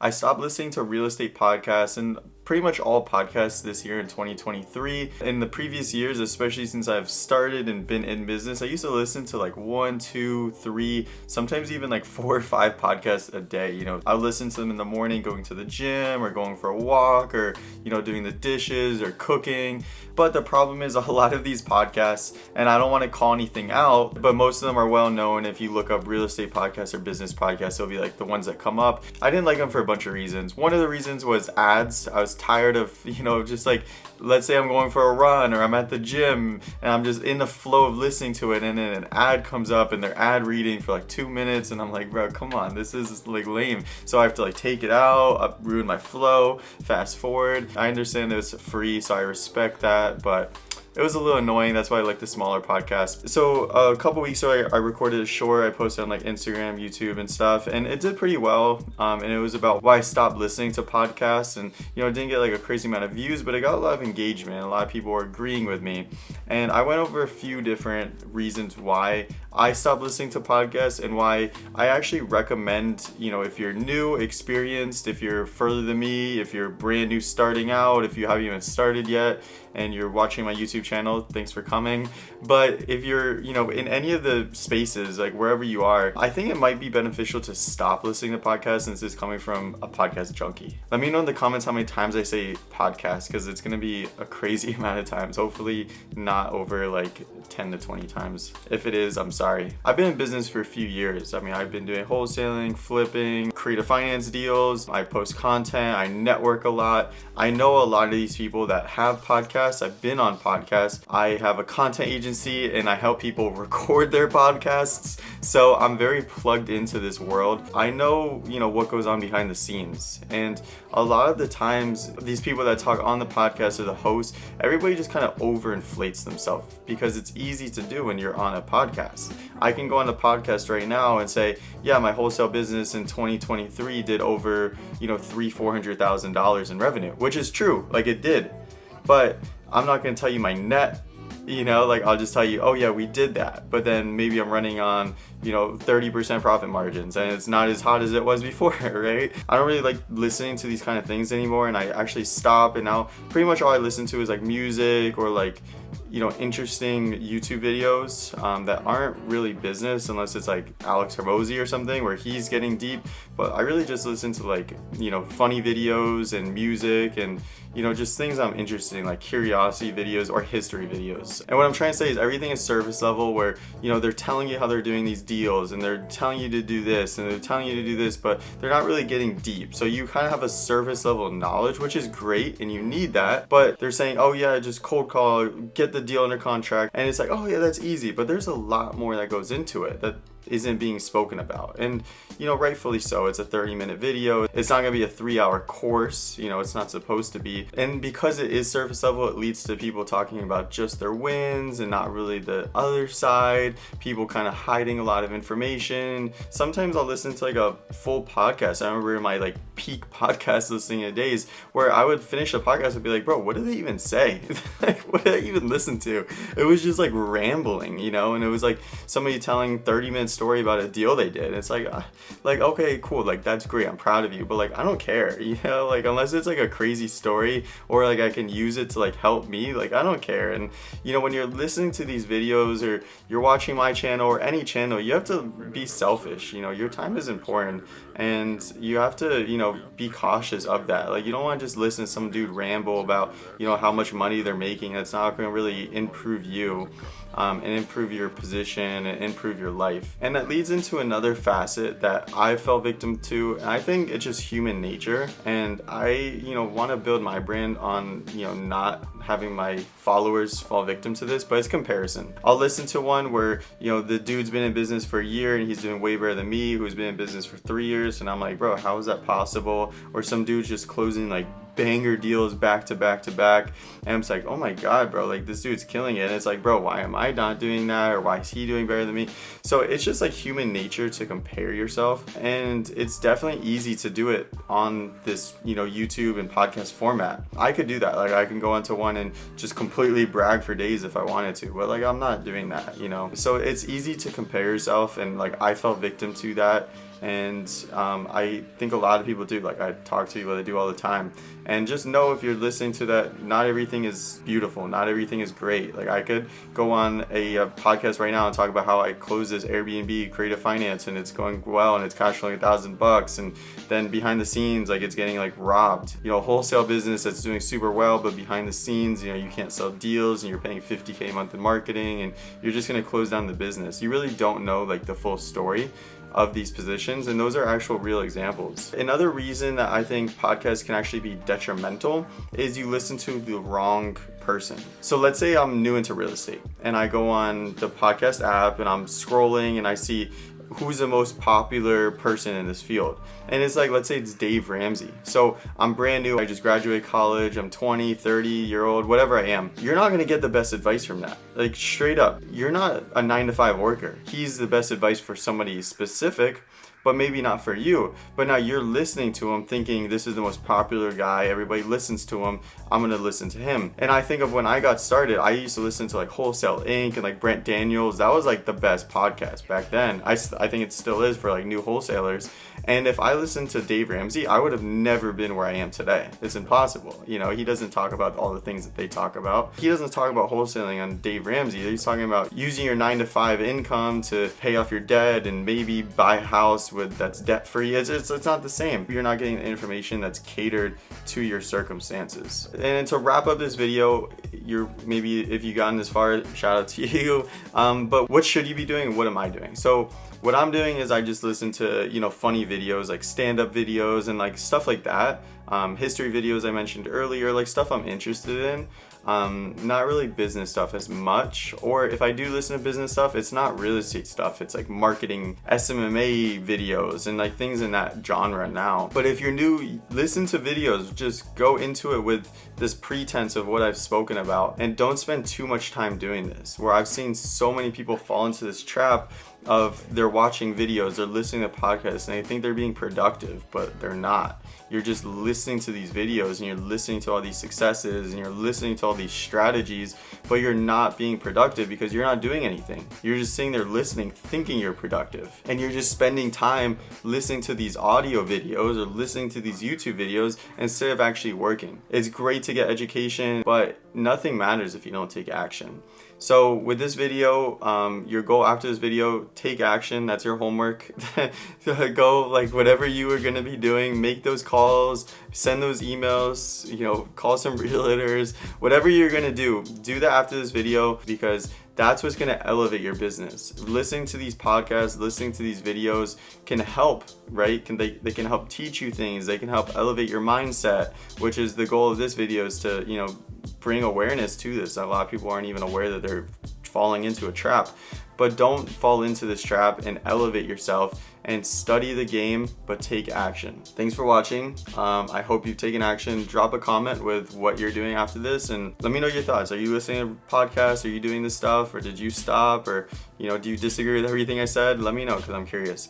I stopped listening to real estate podcasts and pretty much all podcasts this year in 2023. In the previous years, especially since I've started and been in business, I used to listen to like 1, 2, 3, sometimes even like 4 or 5 podcasts a day. I would listen to them in the morning going to the gym or going for a walk or, doing the dishes or cooking. But the problem is a lot of these podcasts, and I don't want to call anything out, but most of them are well known. If you look up real estate podcasts or business podcasts, they'll be like the ones that come up. I didn't like them for a bunch of reasons. One of the reasons was ads. I was tired of, just like, let's say I'm going for a run or I'm at the gym and I'm just in the flow of listening to it, and then an ad comes up and they're ad reading for like 2 minutes, and I'm like, bro, come on, this is like lame. So I have to like take it out, ruin my flow, fast forward. I understand it's free, so I respect that, but it was a little annoying. That's why I like the smaller podcast. So a couple weeks ago, I recorded a short. I posted on like Instagram, YouTube, and stuff, and it did pretty well. And it was about why I stopped listening to podcasts, and it didn't get like a crazy amount of views, but it got a lot of engagement. A lot of people were agreeing with me, and I went over a few different reasons why I stopped listening to podcasts and why I actually recommend, if you're new, experienced, if you're further than me, if you're brand new starting out, if you haven't even started yet and you're watching my YouTube channel, thanks for coming. But if you're, in any of the spaces, like wherever you are, I think it might be beneficial to stop listening to podcasts since it's coming from a podcast junkie. Let me know in the comments how many times I say podcast, because it's going to be a crazy amount of times. Hopefully not over like 10 to 20 times. If it is, I'm sorry. I've been in business for a few years. I've been doing wholesaling, flipping, creative finance deals. I post content. I network a lot. I know a lot of these people that have podcasts. I've been on podcasts. I have a content agency and I help people record their podcasts. So I'm very plugged into this world. I know, what goes on behind the scenes. And a lot of the times, these people that talk on the podcast or the host, everybody just kind of overinflates themselves because it's easy to do when you're on a podcast. I can go on a podcast right now and say, yeah, my wholesale business in 2023 did over, $300,000-$400,000 in revenue, which is true. Like it did. But I'm not going to tell you my net, I'll just tell you, oh yeah, we did that. But then maybe I'm running on, 30% profit margins and it's not as hot as it was before, right? I don't really like listening to these kind of things anymore, and I actually stop, and now pretty much all I listen to is like music or like, interesting YouTube videos that aren't really business, unless it's like Alec or something where he's getting deep. But I really just listen to like, funny videos and music and, just things I'm interested in, like curiosity videos or history videos. And what I'm trying to say is everything is surface level, where, they're telling you how they're doing these deals and they're telling you to do this and they're telling you to do this, but they're not really getting deep. So you kind of have a surface level knowledge, which is great and you need that. But they're saying, oh yeah, just cold call, get the deal under contract. And it's like, oh yeah, that's easy. But there's a lot more that goes into it that isn't being spoken about. And, rightfully so. It's a 30-minute video. It's not going to be a 3-hour course. It's not supposed to be. And because it is surface level, it leads to people talking about just their wins and not really the other side. People kind of hiding a lot of information. Sometimes I'll listen to like a full podcast. I remember in my like peak podcast listening days where I would finish a podcast and be like, bro, what did they even say? Like, what did I even listen to? It was just like rambling, and it was like somebody telling 30-minute story about a deal they did. It's like okay, cool, like that's great, I'm proud of you, but like I don't care, like unless it's like a crazy story or like I can use it to like help me, like I don't care. And when you're listening to these videos or you're watching my channel or any channel, you have to be selfish. Your time is important and you have to be cautious of that. Like you don't want to just listen to some dude ramble about how much money they're making. That's not going to really improve you and improve your position and improve your life. And that leads into another facet that I fell victim to, and I think it's just human nature. And I want to build my brand on not having my followers fall victim to this, but it's comparison. I'll listen to one where the dude's been in business for a year and he's doing way better than me, who's been in business for 3 years, and I'm like, bro, how is that possible? Or some dude's just closing like banger deals back to back to back, and I'm just like, oh my god, bro, like this dude's killing it. And it's like, bro, why am I not doing that, or why is he doing better than me? So it's just like human nature to compare yourself, and it's definitely easy to do it on this YouTube and podcast format. I could do that. Like I can go into one and just completely brag for days if I wanted to, but like I'm not doing that. So it's easy to compare yourself, and like I fell victim to that. And I think a lot of people do. Like, I talk to people that do all the time. And just know, if you're listening to that, not everything is beautiful, not everything is great. Like, I could go on a podcast right now and talk about how I closed this Airbnb creative finance and it's going well and it's cash flowing $1,000, and then behind the scenes, like, it's getting like robbed. You know, wholesale business that's doing super well, but behind the scenes, you know, you can't sell deals and you're paying $50K a month in marketing and you're just gonna close down the business. You really don't know like the full story of these positions, and those are actual real examples. Another reason that I think podcasts can actually be detrimental is you listen to the wrong person. So let's say I'm new into real estate and I go on the podcast app and I'm scrolling and I see who's the most popular person in this field. And it's like, let's say it's Dave Ramsey. So I'm brand new, I just graduated college, I'm 20, 30-year-old, whatever I am. You're not gonna get the best advice from that. Like, straight up, you're not a 9-to-5 worker. He's the best advice for somebody specific, but maybe not for you. But now you're listening to him thinking, this is the most popular guy, everybody listens to him, I'm gonna listen to him. And I think of when I got started, I used to listen to like Wholesale Inc. and like Brent Daniels. That was like the best podcast back then. I think it still is for like new wholesalers. And if I listened to Dave Ramsey, I would have never been where I am today. It's impossible. You know, he doesn't talk about all the things that they talk about. He doesn't talk about wholesaling on Dave Ramsey. He's talking about using your 9-to-5 income to pay off your debt and maybe buy a house that's debt free. It's not the same. You're not getting the information that's catered to your circumstances. And to wrap up this video, maybe if you've gotten this far, shout out to you. But what should you be doing? What am I doing? So what I'm doing is I just listen to, you know, funny videos, like stand-up videos and like stuff like that. History videos I mentioned earlier, like stuff I'm interested in. Not really business stuff as much, or if I do listen to business stuff, it's not real estate stuff. It's like marketing, SMMA videos and like things in that genre now. But if you're new, listen to videos, just go into it with this pretense of what I've spoken about, and don't spend too much time doing this, where I've seen so many people fall into this trap of they're watching videos, they're listening to podcasts, and they think they're being productive, but they're not. You're just listening to these videos and you're listening to all these successes and you're listening to all these strategies, but you're not being productive because you're not doing anything. You're just sitting there listening, thinking you're productive. And you're just spending time listening to these audio videos or listening to these YouTube videos instead of actually working. It's great to get education, but nothing matters if you don't take action. So with this video, your goal after this video, take action. That's your homework. Go, like, whatever you are gonna be doing, make those calls, send those emails, you know, call some realtors, whatever you're gonna do that after this video, because that's what's gonna elevate your business. Listening to these podcasts, listening to these videos can help, right? They can help teach you things. They can help elevate your mindset, which is the goal of this video, is to, you know, bring awareness to this. A lot of people aren't even aware that they're falling into a trap. But don't fall into this trap, and elevate yourself and study the game, but take action. Thanks for watching. I hope you've taken action. Drop a comment with what you're doing after this and let me know your thoughts. Are you listening to podcasts? Are you doing this stuff, or did you stop? Or, you know, do you disagree with everything I said? Let me know, because I'm curious.